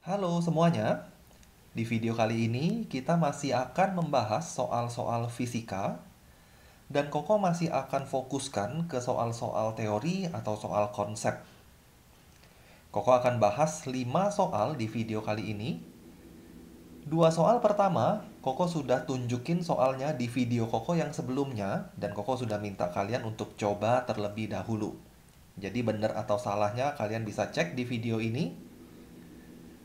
Halo semuanya, di video kali ini kita masih akan membahas soal-soal fisika dan Koko masih akan fokuskan ke soal-soal teori atau soal konsep. Koko akan bahas 5 soal di video kali ini. Dua soal pertama, Koko sudah tunjukin soalnya di video Koko yang sebelumnya dan Koko sudah minta kalian untuk coba terlebih dahulu. Jadi benar atau salahnya kalian bisa cek di video ini.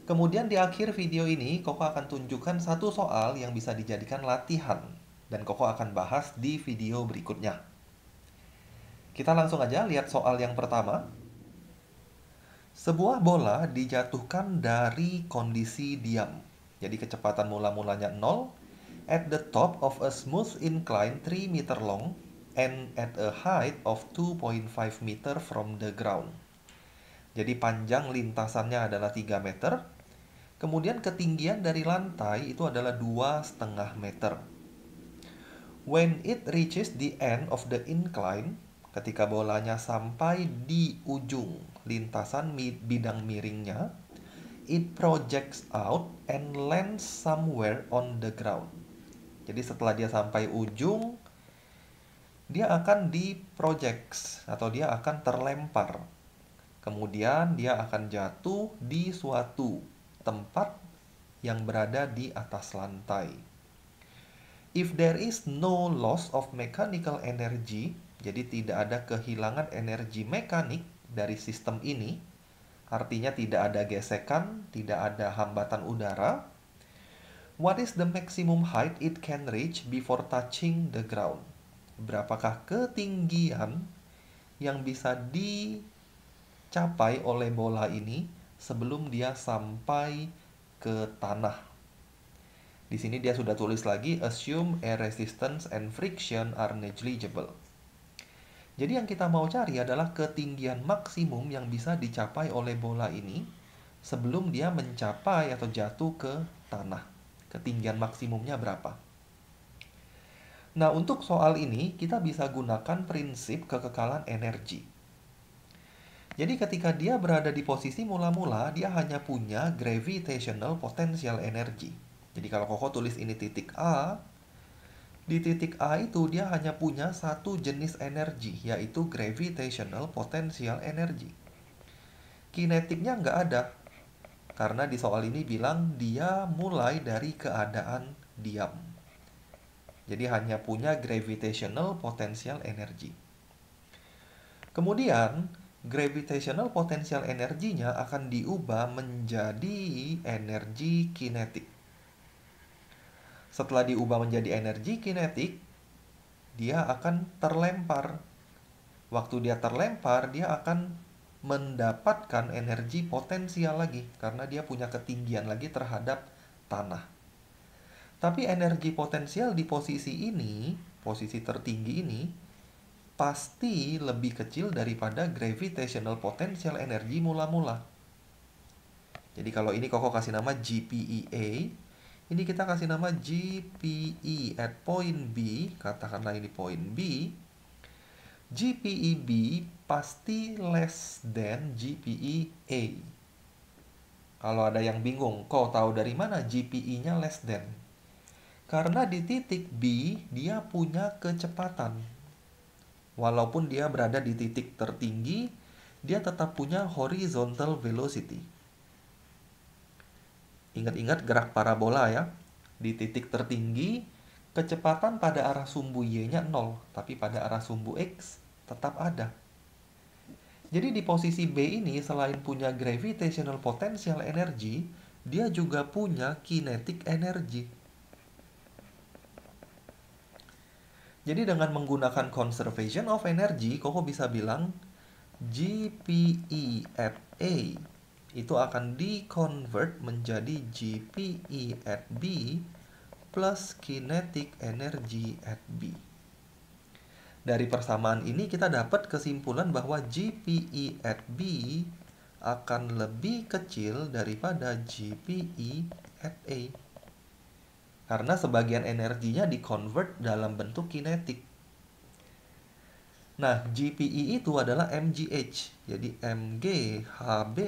Kemudian di akhir video ini, Koko akan tunjukkan satu soal yang bisa dijadikan latihan. Dan Koko akan bahas di video berikutnya. Kita langsung aja lihat soal yang pertama. Sebuah bola dijatuhkan dari kondisi diam. Jadi kecepatan mula-mulanya 0 at the top of a smooth incline 3 meter long and at a height of 2.5 meter from the ground. Jadi panjang lintasannya adalah 3 meter. Kemudian ketinggian dari lantai itu adalah 2,5 meter. When it reaches the end of the incline, ketika bolanya sampai di ujung lintasan bidang miringnya, it projects out and lands somewhere on the ground. Jadi setelah dia sampai ujung, dia akan diproject atau dia akan terlempar. Kemudian dia akan jatuh di suatu tempat yang berada di atas lantai. If there is no loss of mechanical energy, jadi tidak ada kehilangan energi mekanik dari sistem ini, artinya tidak ada gesekan, tidak ada hambatan udara. What is the maximum height it can reach before touching the ground? Berapakah ketinggian yang bisa dicapai oleh bola ini sebelum dia sampai ke tanah? Di sini dia sudah tulis lagi, assume air resistance and friction are negligible. Jadi yang kita mau cari adalah ketinggian maksimum yang bisa dicapai oleh bola ini sebelum dia mencapai atau jatuh ke tanah. Ketinggian maksimumnya berapa? Nah, untuk soal ini kita bisa gunakan prinsip kekekalan energi. Jadi ketika dia berada di posisi mula-mula, dia hanya punya gravitational potential energy. Jadi kalau Koko tulis ini titik A, di titik A itu dia hanya punya satu jenis energi, yaitu gravitational potential energy. Kinetiknya nggak ada, karena di soal ini bilang dia mulai dari keadaan diam. Jadi hanya punya gravitational potential energy. Kemudian, gravitational potential energinya akan diubah menjadi energi kinetik. Setelah diubah menjadi energi kinetik, dia akan terlempar. Waktu dia terlempar, dia akan mendapatkan energi potensial lagi karena dia punya ketinggian lagi terhadap tanah. Tapi energi potensial di posisi ini, posisi tertinggi ini, pasti lebih kecil daripada gravitational potential energi mula-mula. Jadi kalau ini Koko kasih nama GPEA, ini kita kasih nama GPE at point B, katakanlah ini point B. GPEB pasti less than GPEA. Kalau ada yang bingung, kok tahu dari mana GPE-nya less than? Karena di titik B dia punya kecepatan. Walaupun dia berada di titik tertinggi, dia tetap punya horizontal velocity. Ingat-ingat gerak parabola ya. Di titik tertinggi, kecepatan pada arah sumbu Y-nya 0, tapi pada arah sumbu X tetap ada. Jadi di posisi B ini selain punya gravitational potential energy, dia juga punya kinetic energy. Jadi dengan menggunakan conservation of energy, Koko bisa bilang GPE at A itu akan di-convert menjadi GPE at B plus kinetic energy at B. Dari persamaan ini kita dapat kesimpulan bahwa GPE at B akan lebih kecil daripada GPE at A. Karena sebagian energinya di-convert dalam bentuk kinetik. Nah, GPE itu adalah MGH. Jadi MGHB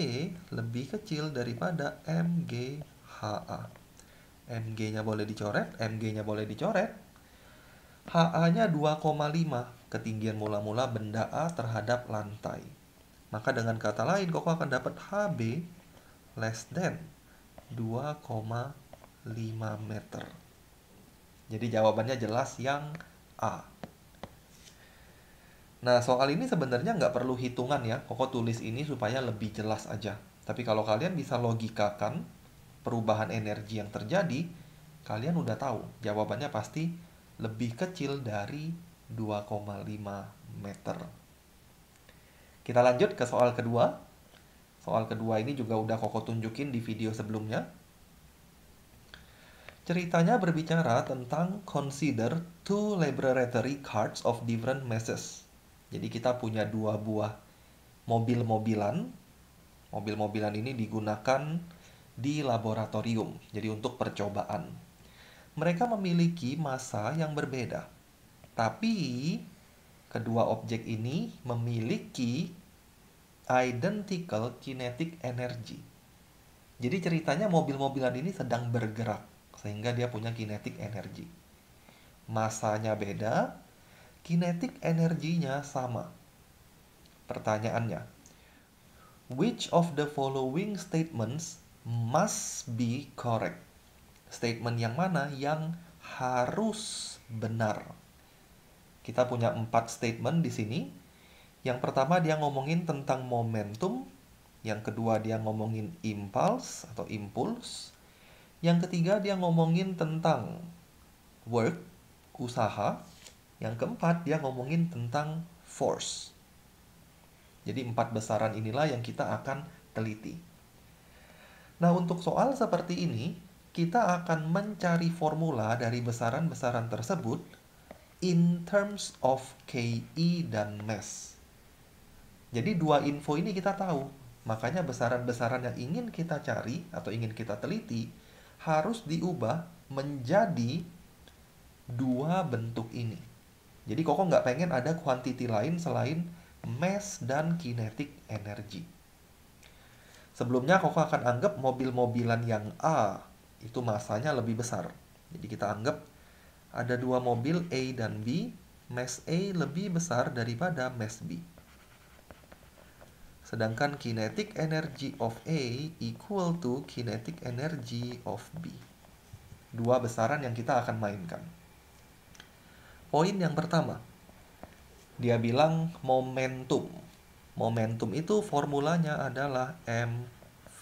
lebih kecil daripada MGHA. MG-nya boleh dicoret, MG-nya boleh dicoret. HA-nya 2,5 ketinggian mula-mula benda A terhadap lantai. Maka dengan kata lain, Koko akan dapat HB less than 2,5 meter. Jadi jawabannya jelas yang A. Nah, soal ini sebenarnya nggak perlu hitungan ya. Koko tulis ini supaya lebih jelas aja. Tapi kalau kalian bisa logikakan perubahan energi yang terjadi, kalian udah tahu jawabannya pasti lebih kecil dari 2,5 meter. Kita lanjut ke soal kedua. Soal kedua ini juga udah Koko tunjukin di video sebelumnya. Ceritanya berbicara tentang consider two laboratory carts of different masses. Jadi kita punya dua buah mobil-mobilan. Mobil-mobilan ini digunakan di laboratorium, jadi untuk percobaan. Mereka memiliki massa yang berbeda. Tapi kedua objek ini memiliki identical kinetic energy. Jadi ceritanya mobil-mobilan ini sedang bergerak sehingga dia punya kinetic energy. Massanya beda, kinetic energinya sama. Pertanyaannya, which of the following statements must be correct? Statement yang mana yang harus benar? Kita punya 4 statement di sini. Yang pertama dia ngomongin tentang momentum, yang kedua dia ngomongin impulse atau impuls, yang ketiga dia ngomongin tentang work, usaha, yang keempat dia ngomongin tentang force. Jadi 4 besaran inilah yang kita akan teliti. Nah, untuk soal seperti ini, kita akan mencari formula dari besaran-besaran tersebut in terms of KE dan mass. Jadi dua info ini kita tahu. Makanya besaran-besaran yang ingin kita cari atau ingin kita teliti harus diubah menjadi dua bentuk ini. Jadi Koko nggak pengen ada quantity lain selain mass dan kinetic energy. Sebelumnya Koko akan anggap mobil-mobilan yang A itu massanya lebih besar. Jadi kita anggap ada dua mobil A dan B, mass A lebih besar daripada mass B. Sedangkan kinetic energy of A equal to kinetic energy of B. Dua besaran yang kita akan mainkan. Poin yang pertama, dia bilang momentum. Momentum itu formulanya adalah mv.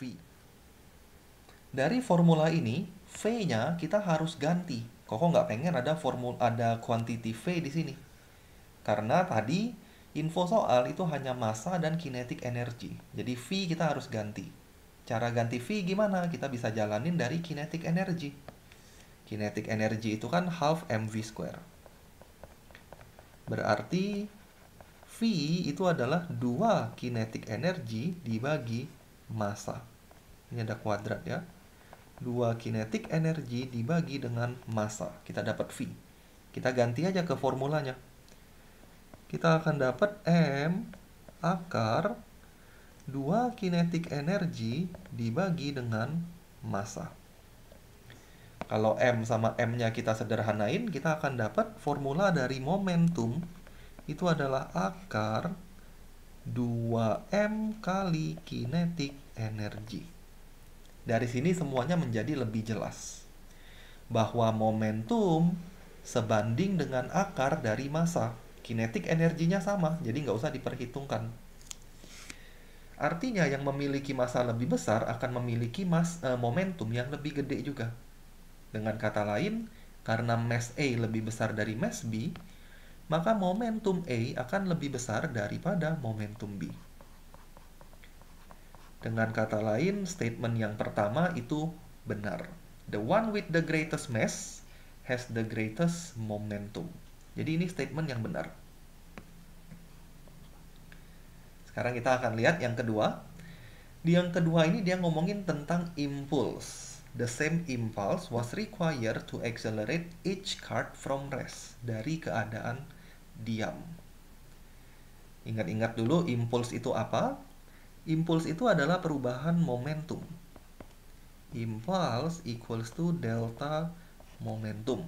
Dari formula ini, V-nya kita harus ganti. Koko nggak pengen ada quantity V di sini. Karena tadi info soal itu hanya massa dan kinetic energy. Jadi V kita harus ganti. Cara ganti V gimana? Kita bisa jalanin dari kinetic energy. Kinetic energy itu kan half mv square. Berarti V itu adalah 2 kinetic energy dibagi massa. Ini ada kuadrat ya. 2 kinetic energy dibagi dengan massa. Kita dapat V. Kita ganti aja ke formulanya. Kita akan dapat M akar 2 kinetic energy dibagi dengan massa. Kalau M sama M-nya kita sederhanain, kita akan dapat formula dari momentum itu adalah akar 2M kali kinetic energy. Dari sini semuanya menjadi lebih jelas. Bahwa momentum sebanding dengan akar dari massa. Kinetic energinya sama, jadi nggak usah diperhitungkan. Artinya yang memiliki massa lebih besar akan memiliki momentum yang lebih gede juga. Dengan kata lain, karena mass A lebih besar dari mass B, maka momentum A akan lebih besar daripada momentum B. Dengan kata lain, statement yang pertama itu benar. The one with the greatest mass has the greatest momentum. Jadi ini statement yang benar. Sekarang kita akan lihat yang kedua. Di yang kedua ini dia ngomongin tentang impulse. The same impulse was required to accelerate each cart from rest. Dari keadaan diam. Ingat-ingat dulu impuls itu apa? Impuls itu adalah perubahan momentum. Impulse equals to delta momentum.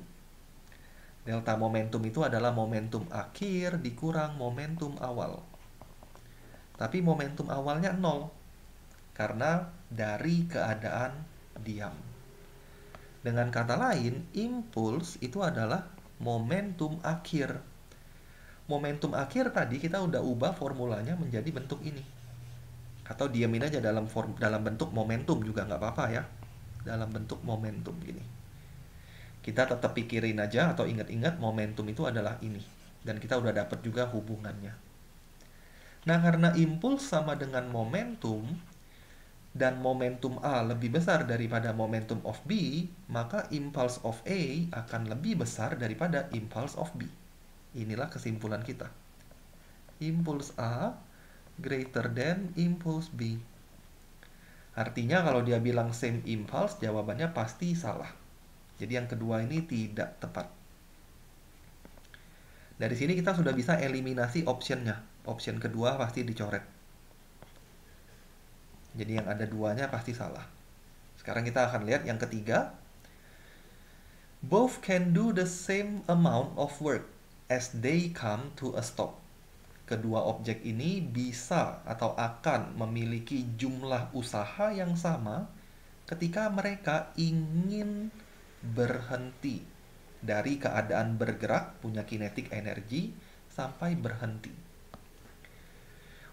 Delta momentum itu adalah momentum akhir dikurang momentum awal. Tapi momentum awalnya 0 karena dari keadaan diam. Dengan kata lain, impuls itu adalah momentum akhir. Momentum akhir tadi kita udah ubah formulanya menjadi bentuk ini. Atau diamin aja dalam bentuk momentum juga nggak apa-apa ya. Dalam bentuk momentum gini. Kita tetap pikirin aja atau ingat-ingat momentum itu adalah ini. Dan kita udah dapat juga hubungannya. Nah, karena impuls sama dengan momentum, dan momentum A lebih besar daripada momentum of B, maka impulse of A akan lebih besar daripada impulse of B. Inilah kesimpulan kita. Impulse A greater than impulse B. Artinya kalau dia bilang same impulse, jawabannya pasti salah. Jadi yang kedua ini tidak tepat. Dari sini kita sudah bisa eliminasi optionnya. Option kedua pasti dicoret. Jadi yang ada duanya pasti salah. Sekarang kita akan lihat yang ketiga. Both can do the same amount of work as they come to a stop. Kedua objek ini bisa atau akan memiliki jumlah usaha yang sama ketika mereka ingin berhenti dari keadaan bergerak, punya kinetik energi, sampai berhenti.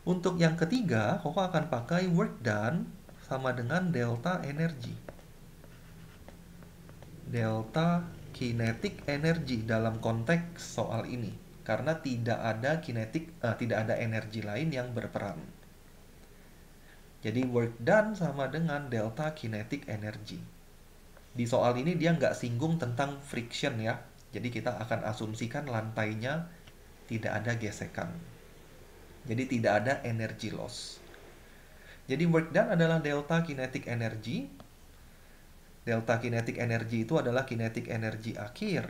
Untuk yang ketiga, Koko akan pakai work done sama dengan delta energi. Delta kinetic energy dalam konteks soal ini, karena tidak ada energi lain yang berperan. Jadi work done sama dengan delta kinetic energy. Di soal ini dia nggak singgung tentang friction ya, jadi kita akan asumsikan lantainya tidak ada gesekan. Jadi tidak ada energy loss. Jadi work done adalah delta kinetic energy. Delta kinetic energy itu adalah kinetik energi akhir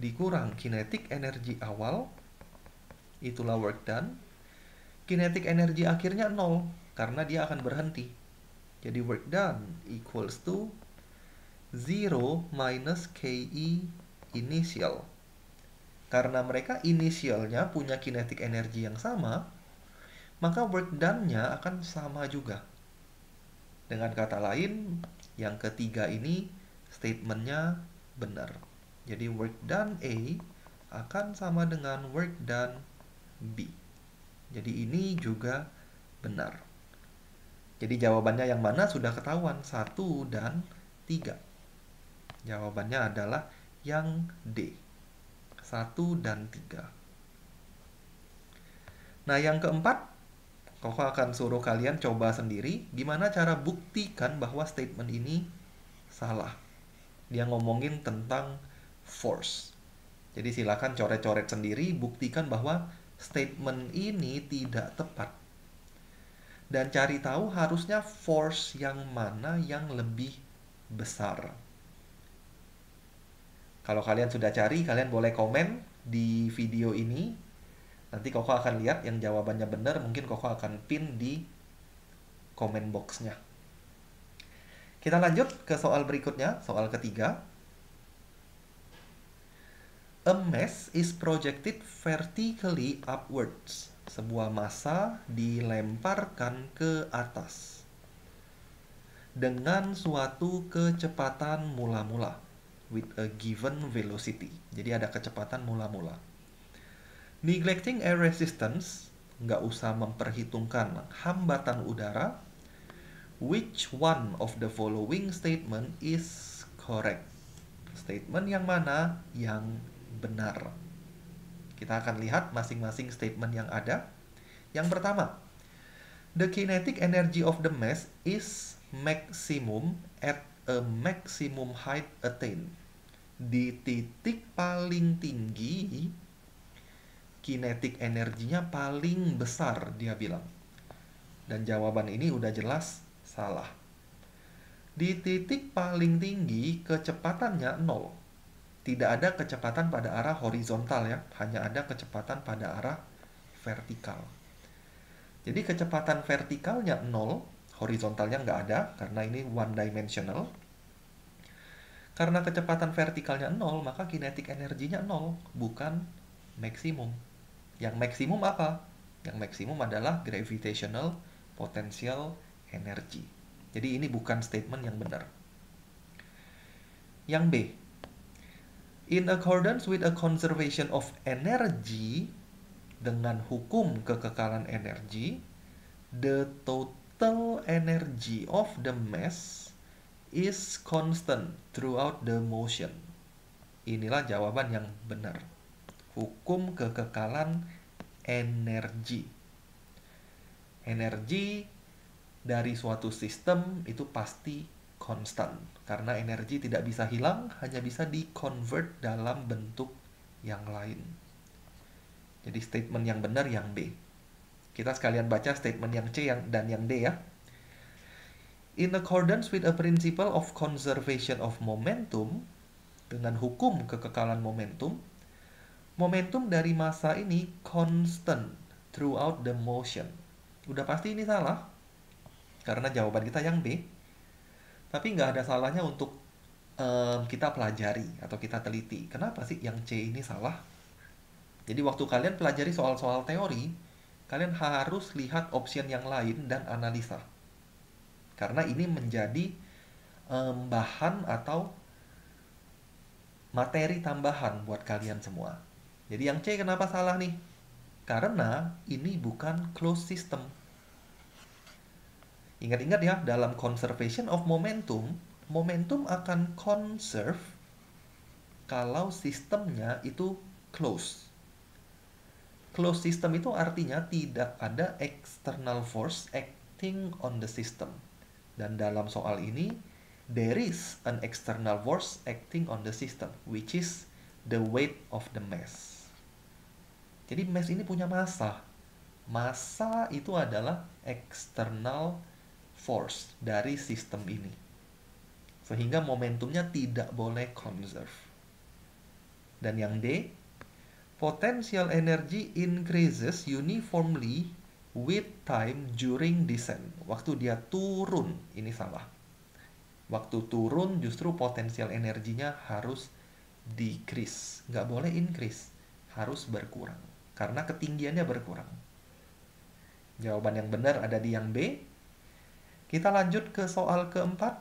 dikurang kinetik energi awal, itulah work done. Kinetik energi akhirnya 0 karena dia akan berhenti. Jadi work done equals to 0 minus KE initial. Karena mereka initialnya punya kinetik energi yang sama, maka work done-nya akan sama juga. Dengan kata lain, yang ketiga ini statementnya benar. Jadi work done A akan sama dengan work done B. Jadi ini juga benar. Jadi jawabannya yang mana sudah ketahuan, 1 dan 3. Jawabannya adalah yang D, 1 dan 3. Nah, yang keempat, Koko akan suruh kalian coba sendiri gimana cara buktikan bahwa statement ini salah. Dia ngomongin tentang force. Jadi silakan coret-coret sendiri, buktikan bahwa statement ini tidak tepat. Dan cari tahu harusnya force yang mana yang lebih besar. Kalau kalian sudah cari, kalian boleh komen di video ini. Nanti Koko akan lihat yang jawabannya benar, mungkin Koko akan pin di comment box-nya. Kita lanjut ke soal berikutnya, soal ketiga. A mass is projected vertically upwards. Sebuah massa dilemparkan ke atas dengan suatu kecepatan mula-mula with a given velocity. Jadi ada kecepatan mula-mula. Neglecting air resistance, nggak usah memperhitungkan hambatan udara. Which one of the following statement is correct? Statement yang mana yang benar? Kita akan lihat masing-masing statement yang ada. Yang pertama, the kinetic energy of the mass is maximum at a maximum height attained. Di titik paling tinggi, kinetik energinya paling besar, dia bilang. Dan jawaban ini udah jelas salah. Di titik paling tinggi, kecepatannya 0. Tidak ada kecepatan pada arah horizontal ya, hanya ada kecepatan pada arah vertikal. Jadi kecepatan vertikalnya 0, horizontalnya nggak ada karena ini one dimensional. Karena kecepatan vertikalnya 0, maka kinetic energinya 0, bukan maksimum. Yang maksimum apa? Yang maksimum adalah gravitational potential energy. Jadi ini bukan statement yang benar. Yang B, in accordance with a conservation of energy, dengan hukum kekekalan energi, the total energy of the mass is constant throughout the motion. Inilah jawaban yang benar. Hukum kekekalan energi. Energi dari suatu sistem itu pasti konstan. Karena energi tidak bisa hilang, hanya bisa di-convert dalam bentuk yang lain. Jadi statement yang benar yang B. Kita sekalian baca statement yang C dan yang D ya. In accordance with a principle of conservation of momentum, dengan hukum kekekalan momentum, momentum dari massa ini constant throughout the motion. Udah pasti ini salah, karena jawaban kita yang B. Tapi nggak ada salahnya untuk kita pelajari atau kita teliti. Kenapa sih yang C ini salah? Jadi waktu kalian pelajari soal-soal teori, kalian harus lihat option yang lain dan analisa. Karena ini menjadi bahan atau materi tambahan buat kalian semua. Jadi yang C kenapa salah nih? Karena ini bukan closed system. Ingat-ingat ya, dalam conservation of momentum, momentum akan conserve kalau sistemnya itu closed. Closed system itu artinya tidak ada external force acting on the system. Dan dalam soal ini, there is an external force acting on the system, which is the weight of the mass. Jadi mass ini punya massa. Massa itu adalah external force dari sistem ini. Sehingga momentumnya tidak boleh conserve. Dan yang D, potential energy increases uniformly with time during descent. Waktu dia turun, ini salah. Waktu turun justru potensial energinya harus decrease. Nggak boleh increase, harus berkurang. Karena ketinggiannya berkurang. Jawaban yang benar ada di yang B. Kita lanjut ke soal keempat.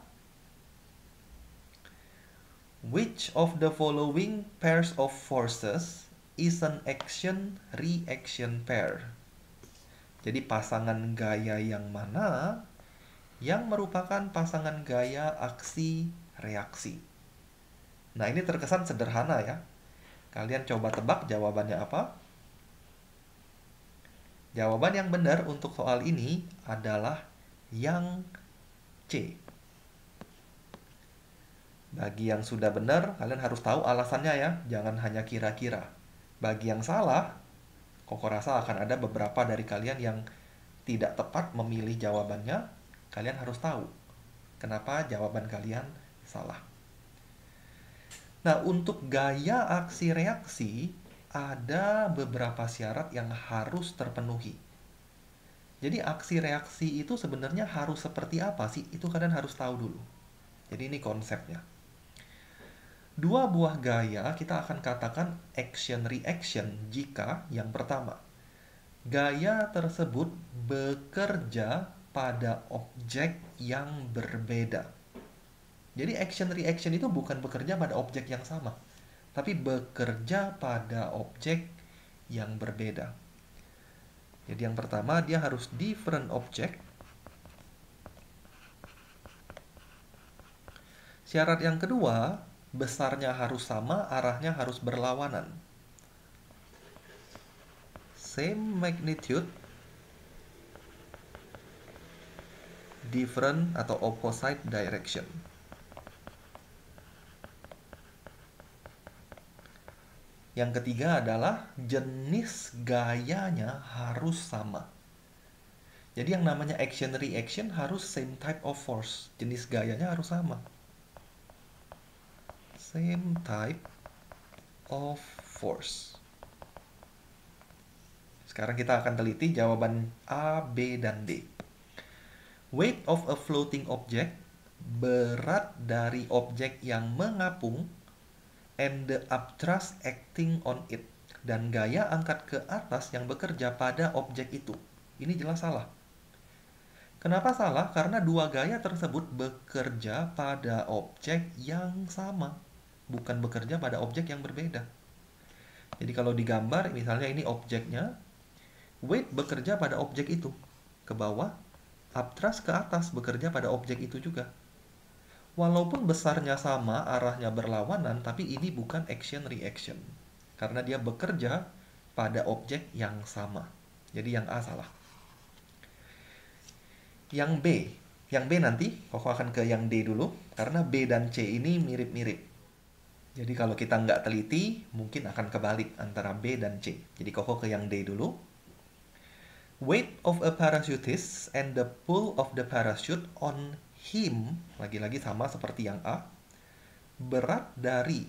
Which of the following pairs of forces is an action-reaction pair? Jadi pasangan gaya yang mana yang merupakan pasangan gaya aksi-reaksi? Nah, ini terkesan sederhana ya. Kalian coba tebak jawabannya apa? Jawaban yang benar untuk soal ini adalah yang C. Bagi yang sudah benar, kalian harus tahu alasannya ya. Jangan hanya kira-kira. Bagi yang salah, Koko rasa akan ada beberapa dari kalian yang tidak tepat memilih jawabannya. Kalian harus tahu kenapa jawaban kalian salah. Nah, untuk gaya aksi-reaksi, ada beberapa syarat yang harus terpenuhi. Jadi aksi-reaksi itu sebenarnya harus seperti apa sih? Itu kalian harus tahu dulu. Jadi ini konsepnya. Dua buah gaya kita akan katakan action-reaction jika yang pertama, gaya tersebut bekerja pada objek yang berbeda. Jadi action-reaction itu bukan bekerja pada objek yang sama, tapi bekerja pada objek yang berbeda. Jadi yang pertama, dia harus different object. Syarat yang kedua, besarnya harus sama, arahnya harus berlawanan. Same magnitude, different atau opposite direction. Yang ketiga adalah jenis gayanya harus sama. Jadi yang namanya action reaction harus same type of force. Jenis gayanya harus sama. Same type of force. Sekarang kita akan teliti jawaban A, B, dan D. Weight of a floating object, berat dari objek yang mengapung, and the upthrust acting on it, dan gaya angkat ke atas yang bekerja pada objek itu. Ini jelas salah. Kenapa salah? Karena dua gaya tersebut bekerja pada objek yang sama, bukan bekerja pada objek yang berbeda. Jadi kalau digambar, misalnya ini objeknya, weight bekerja pada objek itu, ke bawah, upthrust ke atas bekerja pada objek itu juga. Walaupun besarnya sama, arahnya berlawanan, tapi ini bukan action reaction. Karena dia bekerja pada objek yang sama. Jadi yang A salah. Yang B nanti, Koko akan ke yang D dulu. Karena B dan C ini mirip-mirip. Jadi kalau kita nggak teliti, mungkin akan kebalik antara B dan C. Jadi Koko ke yang D dulu. Weight of a parachutist and the pull of the parachute on him, lagi-lagi sama seperti yang A, berat dari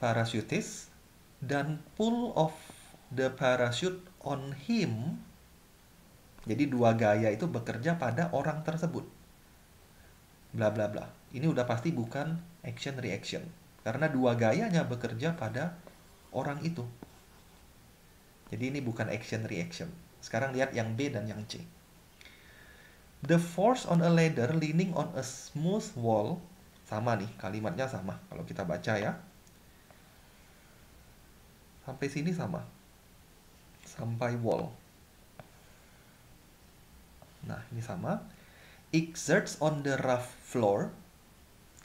parachutist dan pull of the parachute on him. Jadi dua gaya itu bekerja pada orang tersebut. Bla bla bla. Ini udah pasti bukan action reaction. Karena dua gayanya bekerja pada orang itu. Jadi ini bukan action reaction. Sekarang lihat yang B dan yang C. The force on a ladder leaning on a smooth wall. Sama nih, kalimatnya sama. Kalau kita baca ya. Sampai sini sama. Sampai wall. Nah, ini sama. Exerts on the rough floor.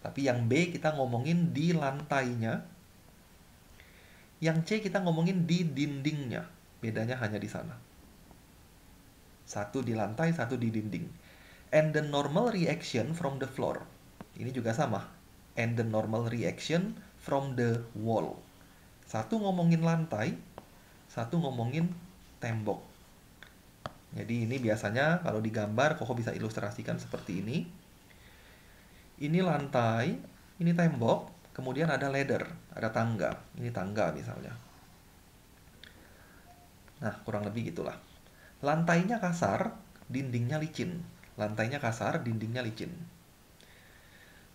Tapi yang B kita ngomongin di lantainya. Yang C kita ngomongin di dindingnya. Bedanya hanya di sana. Satu di lantai, satu di dinding. And the normal reaction from the floor. Ini juga sama. And the normal reaction from the wall. Satu ngomongin lantai, satu ngomongin tembok. Jadi ini biasanya kalau digambar, Koko bisa ilustrasikan seperti ini. Ini lantai, ini tembok, kemudian ada ladder, ada tangga. Ini tangga misalnya. Nah, kurang lebih gitulah. Lantainya kasar, dindingnya licin. Lantainya kasar, dindingnya licin.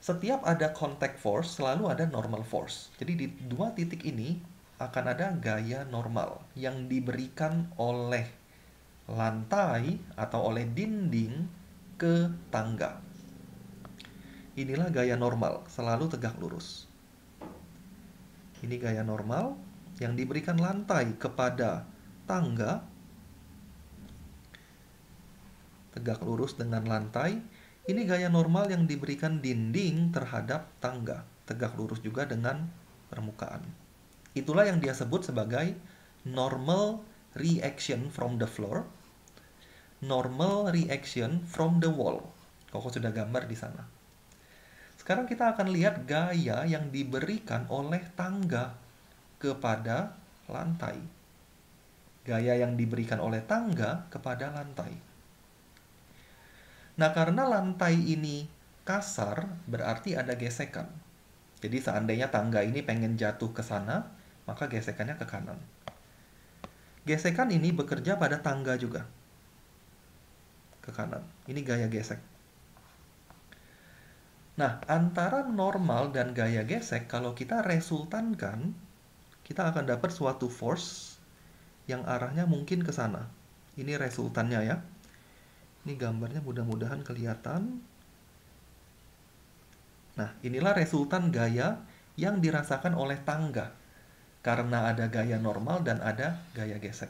Setiap ada contact force, selalu ada normal force. Jadi di dua titik ini akan ada gaya normal yang diberikan oleh lantai atau oleh dinding ke tangga. Inilah gaya normal, selalu tegak lurus. Ini gaya normal yang diberikan lantai kepada tangga, tegak lurus dengan lantai. Ini gaya normal yang diberikan dinding terhadap tangga, tegak lurus juga dengan permukaan. Itulah yang dia sebut sebagai normal reaction from the floor, normal reaction from the wall. Koko sudah gambar di sana. Sekarang kita akan lihat gaya yang diberikan oleh tangga kepada lantai. Gaya yang diberikan oleh tangga kepada lantai. Nah, karena lantai ini kasar, berarti ada gesekan. Jadi seandainya tangga ini pengen jatuh ke sana, maka gesekannya ke kanan. Gesekan ini bekerja pada tangga juga. Ke kanan. Ini gaya gesek. Nah, antara normal dan gaya gesek, kalau kita resultankan, kita akan dapat suatu force yang arahnya mungkin ke sana. Ini resultannya ya. Ini gambarnya mudah-mudahan kelihatan. Nah, inilah resultan gaya yang dirasakan oleh tangga. Karena ada gaya normal dan ada gaya gesek.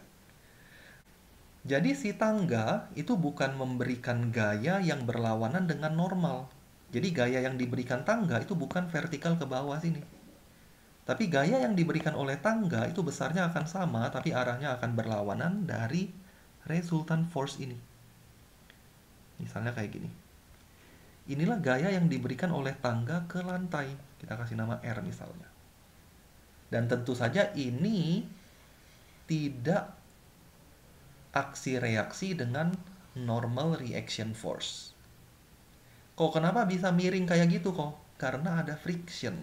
Jadi si tangga itu bukan memberikan gaya yang berlawanan dengan normal. Jadi gaya yang diberikan tangga itu bukan vertikal ke bawah sini. Tapi gaya yang diberikan oleh tangga itu besarnya akan sama, tapi arahnya akan berlawanan dari resultant force ini. Misalnya kayak gini. Inilah gaya yang diberikan oleh tangga ke lantai. Kita kasih nama R misalnya. Dan tentu saja ini tidak aksi reaksi dengan normal reaction force. Kok kenapa bisa miring kayak gitu kok? Karena ada friction.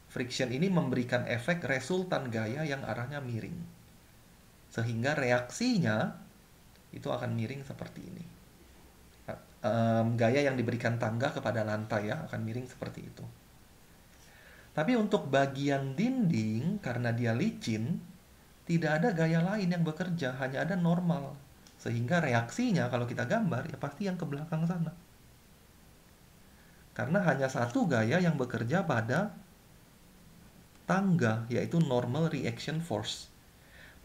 Friction ini memberikan efek resultan gaya yang arahnya miring. Sehingga reaksinya itu akan miring seperti ini. Gaya yang diberikan tangga kepada lantai ya, akan miring seperti itu. Tapi untuk bagian dinding, karena dia licin, tidak ada gaya lain yang bekerja, hanya ada normal. Sehingga reaksinya kalau kita gambar, ya pasti yang ke belakang sana. Karena hanya satu gaya yang bekerja pada tangga, yaitu normal reaction force.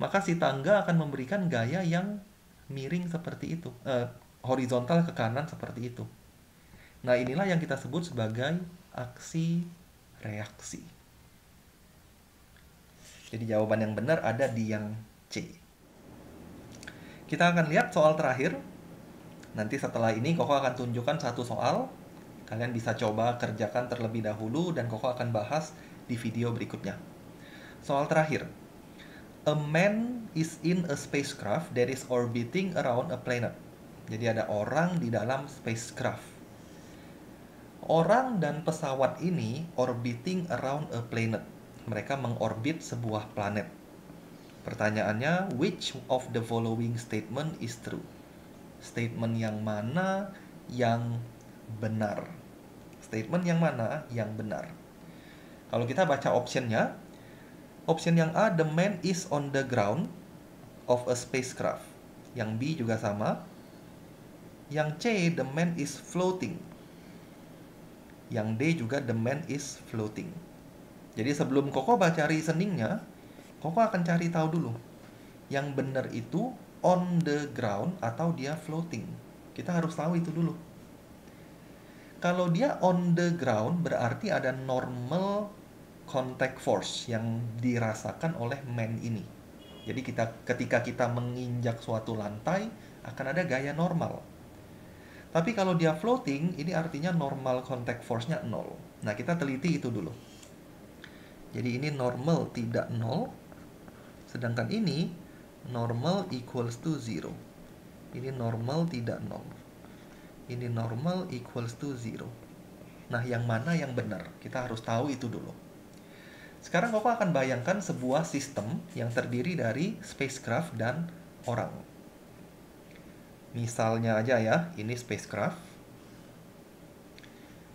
Maka si tangga akan memberikan gaya yang miring seperti itu, horizontal ke kanan seperti itu. Nah, inilah yang kita sebut sebagai aksi reaksi. Jadi jawaban yang benar ada di yang C. Kita akan lihat soal terakhir. Nanti setelah ini Koko akan tunjukkan satu soal. Kalian bisa coba kerjakan terlebih dahulu dan Koko akan bahas di video berikutnya. Soal terakhir. A man is in a spacecraft that is orbiting around a planet. Jadi ada orang di dalam spacecraft. Orang dan pesawat ini orbiting around a planet. Mereka mengorbit sebuah planet. Pertanyaannya, which of the following statement is true? Statement yang mana yang benar? Statement yang mana yang benar? Kalau kita baca optionnya, option yang A, the man is on the ground of a spacecraft. Yang B juga sama. Yang C, the man is floating. Yang D juga the man is floating. Jadi sebelum Koko baca reasoningnya, Koko akan cari tahu dulu. Yang benar itu on the ground atau dia floating. Kita harus tahu itu dulu. Kalau dia on the ground berarti ada normal contact force yang dirasakan oleh man ini. Jadi ketika kita menginjak suatu lantai akan ada gaya normal. Tapi kalau dia floating, ini artinya normal contact force-nya 0. Nah, kita teliti itu dulu. Jadi ini normal tidak 0. Sedangkan ini normal equals to 0. Ini normal tidak 0. Ini normal equals to 0. Nah, yang mana yang benar? Kita harus tahu itu dulu. Sekarang Koko akan bayangkan sebuah sistem yang terdiri dari spacecraft dan orang. Misalnya aja ya, ini spacecraft.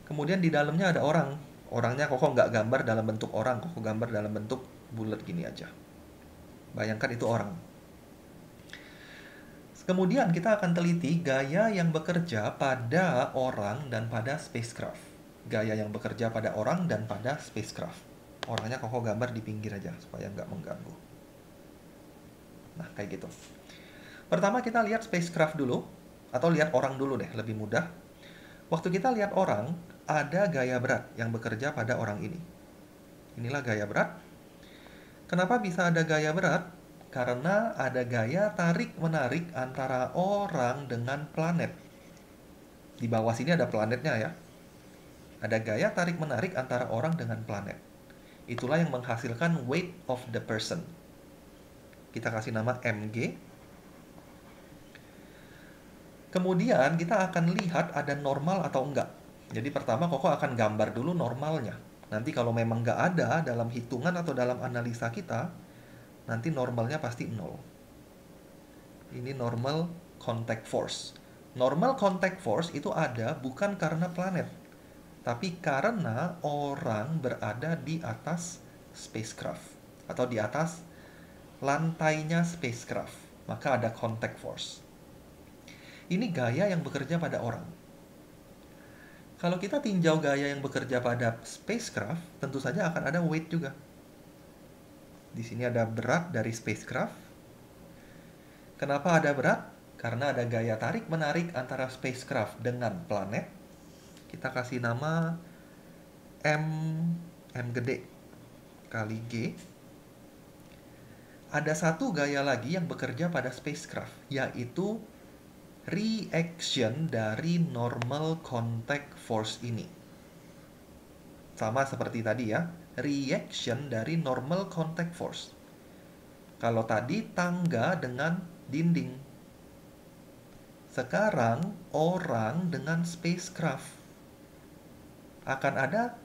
Kemudian di dalamnya ada orang. Orangnya Koko nggak gambar dalam bentuk orang, Koko gambar dalam bentuk bulat gini aja. Bayangkan itu orang. Kemudian kita akan teliti gaya yang bekerja pada orang dan pada spacecraft. Gaya yang bekerja pada orang dan pada spacecraft. Orangnya Koko gambar di pinggir aja supaya nggak mengganggu. Nah, kayak gitu. Pertama kita lihat spacecraft dulu, atau lihat orang dulu deh, lebih mudah. Waktu kita lihat orang, ada gaya berat yang bekerja pada orang ini. Inilah gaya berat. Kenapa bisa ada gaya berat? Karena ada gaya tarik-menarik antara orang dengan planet. Di bawah sini ada planetnya ya. Ada gaya tarik-menarik antara orang dengan planet. Itulah yang menghasilkan weight of the person. Kita kasih nama mg. Kemudian kita akan lihat ada normal atau enggak. Jadi pertama Koko akan gambar dulu normalnya. Nanti kalau memang enggak ada dalam hitungan atau dalam analisa kita, nanti normalnya pasti 0. Ini normal contact force. Normal contact force itu ada bukan karena planet, tapi karena orang berada di atas spacecraft atau di atas lantainya spacecraft. Maka ada contact force. Ini gaya yang bekerja pada orang. Kalau kita tinjau gaya yang bekerja pada spacecraft, tentu saja akan ada weight juga. Di sini ada berat dari spacecraft. Kenapa ada berat? Karena ada gaya tarik-menarik antara spacecraft dengan planet. Kita kasih nama M gede kali G. Ada satu gaya lagi yang bekerja pada spacecraft, yaitu reaction dari normal contact force ini. Sama seperti tadi ya, reaction dari normal contact force. Kalau tadi tangga dengan dinding. Sekarang orang dengan spacecraft. Akan ada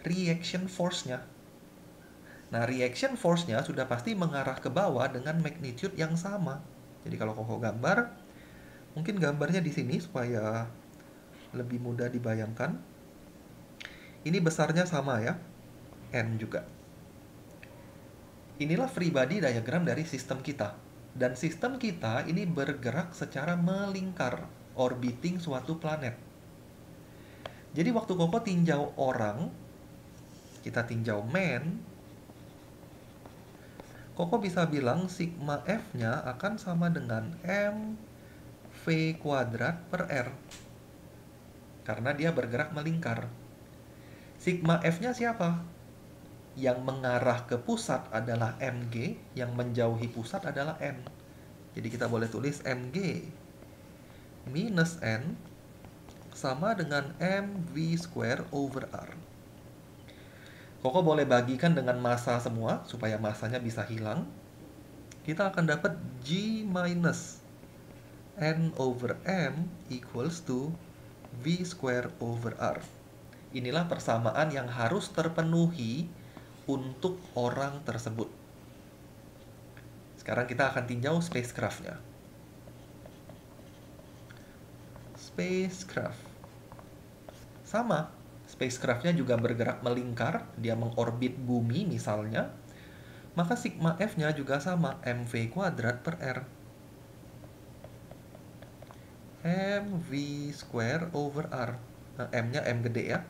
reaction force-nya. Nah, reaction force-nya sudah pasti mengarah ke bawah dengan magnitude yang sama. Jadi kalau Koko gambar, mungkin gambarnya di sini supaya lebih mudah dibayangkan. Ini besarnya sama ya, N juga. Inilah free body diagram dari sistem kita. Dan sistem kita ini bergerak secara melingkar, orbiting suatu planet. Jadi waktu Koko tinjau orang, kita tinjau man, Koko bisa bilang sigma F-nya akan sama dengan M V kuadrat per R. Karena dia bergerak melingkar. Sigma F-nya siapa? Yang mengarah ke pusat adalah mg, yang menjauhi pusat adalah n. Jadi kita boleh tulis mg minus n sama dengan mv square over r. Koko boleh bagikan dengan massa semua supaya massanya bisa hilang. Kita akan dapat g minus n over m equals to v square over r. Inilah persamaan yang harus terpenuhi untuk orang tersebut. Sekarang kita akan tinjau spacecraft-nya. Spacecraft. Sama, spacecraft-nya juga bergerak melingkar, dia mengorbit bumi misalnya. Maka sigma F-nya juga sama, mv kuadrat per R. mv square over R. Nah, M-nya M gede ya.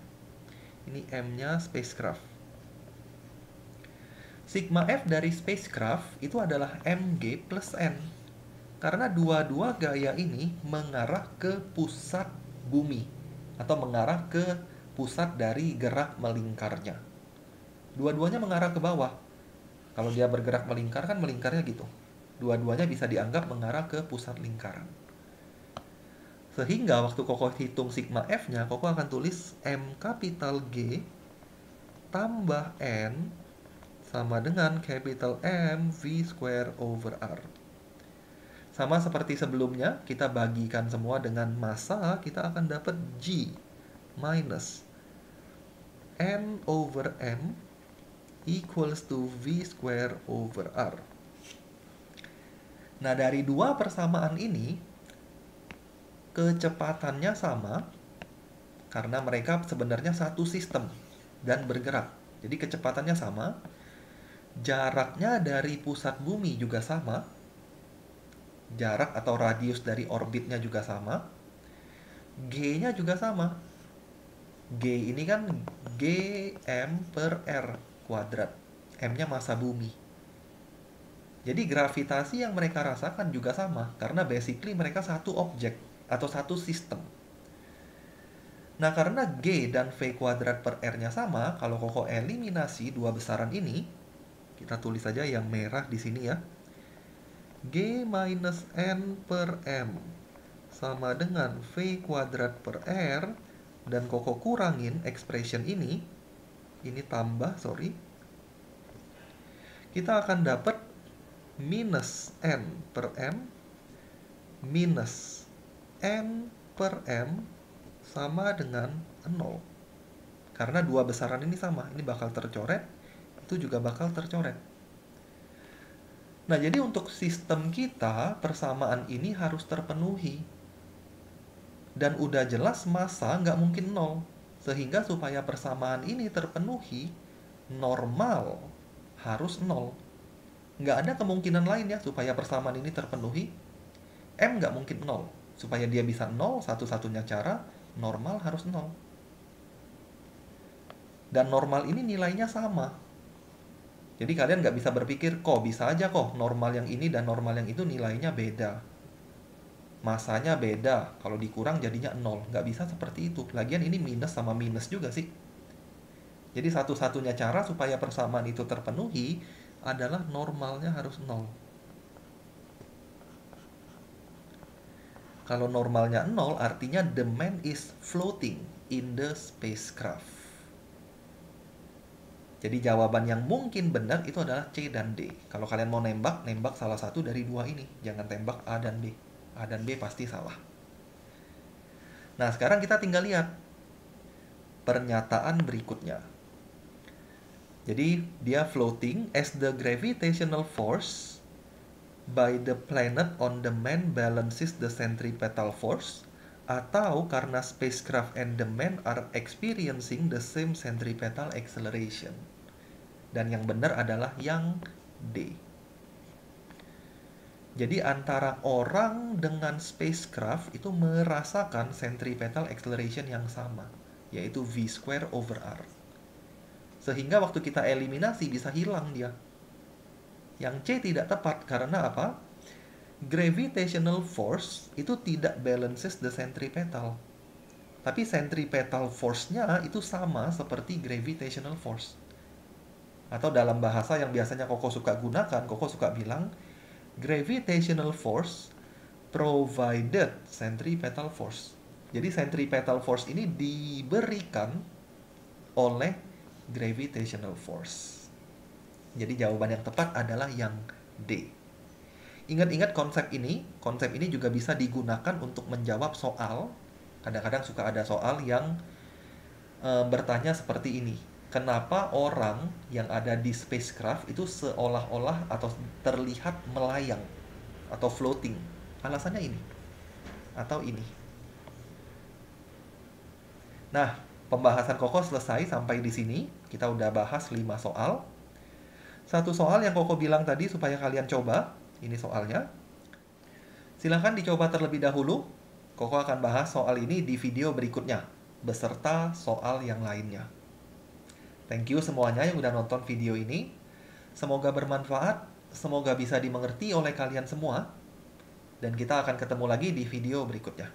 Ini M-nya spacecraft. Sigma F dari spacecraft itu adalah mg plus n. Karena dua-dua gaya ini mengarah ke pusat bumi atau mengarah ke pusat dari gerak melingkarnya. Dua-duanya mengarah ke bawah. Kalau dia bergerak melingkar kan melingkarnya gitu. Dua-duanya bisa dianggap mengarah ke pusat lingkaran. Sehingga waktu Koko hitung sigma F-nya, Koko akan tulis M kapital G tambah N sama dengan capital M V square over R. Sama seperti sebelumnya, kita bagikan semua dengan massa, kita akan dapat G minus N over M equals to V square over R. Nah, dari dua persamaan ini, kecepatannya sama, karena mereka sebenarnya satu sistem dan bergerak. Jadi kecepatannya sama, jaraknya dari pusat bumi juga sama, jarak atau radius dari orbitnya juga sama, G-nya juga sama. G ini kan Gm per R kuadrat. M-nya massa bumi. Jadi gravitasi yang mereka rasakan juga sama, karena basically mereka satu objek atau satu sistem. Nah, karena G dan V kuadrat per R-nya sama, kalau Koko eliminasi dua besaran ini, kita tulis saja yang merah di sini ya. G minus N per M sama dengan V kuadrat per R, dan Koko kurangin expression ini tambah, sorry. Kita akan dapat minus N per M minus N per M sama dengan 0. Karena dua besaran ini sama, ini bakal tercoret, itu juga bakal tercoret. Nah, jadi untuk sistem kita, persamaan ini harus terpenuhi. Dan udah jelas massa nggak mungkin 0. Sehingga supaya persamaan ini terpenuhi, normal harus 0. Nggak ada kemungkinan lain ya supaya persamaan ini terpenuhi. M nggak mungkin 0. Supaya dia bisa 0, satu-satunya cara, normal harus 0. Dan normal ini nilainya sama. Jadi kalian nggak bisa berpikir, kok bisa aja kok normal yang ini dan normal yang itu nilainya beda. Masanya beda, kalau dikurang jadinya 0. Nggak bisa seperti itu. Lagian ini minus sama minus juga sih. Jadi satu-satunya cara supaya persamaan itu terpenuhi adalah normalnya harus 0. Kalau normalnya 0, artinya the man is floating in the spacecraft. Jadi jawaban yang mungkin benar itu adalah C dan D. Kalau kalian mau nembak, nembak salah satu dari dua ini. Jangan tembak A dan B. A dan B pasti salah. Nah, sekarang kita tinggal lihat pernyataan berikutnya. Jadi dia floating as the gravitational force by the planet on the man balances the centripetal force, atau karena spacecraft and the man are experiencing the same centripetal acceleration. Dan yang benar adalah yang D. Jadi antara orang dengan spacecraft itu merasakan centripetal acceleration yang sama, yaitu V square over R. Sehingga waktu kita eliminasi bisa hilang dia. Yang C tidak tepat karena apa? Gravitational force itu tidak balances the centripetal. Tapi centripetal force-nya itu sama seperti gravitational force. Atau dalam bahasa yang biasanya Koko suka gunakan, Koko suka bilang gravitational force provided centripetal force. Jadi centripetal force ini diberikan oleh gravitational force. Jadi jawaban yang tepat adalah yang D. Ingat-ingat konsep ini juga bisa digunakan untuk menjawab soal. Kadang-kadang suka ada soal yang bertanya seperti ini. Kenapa orang yang ada di spacecraft itu seolah-olah atau terlihat melayang atau floating? Alasannya ini atau ini. Nah, pembahasan Koko selesai sampai di sini. Kita udah bahas 5 soal. Satu soal yang Koko bilang tadi supaya kalian coba. Ini soalnya. Silahkan dicoba terlebih dahulu. Koko akan bahas soal ini di video berikutnya, beserta soal yang lainnya. Thank you semuanya yang udah nonton video ini. Semoga bermanfaat, semoga bisa dimengerti oleh kalian semua. Dan kita akan ketemu lagi di video berikutnya.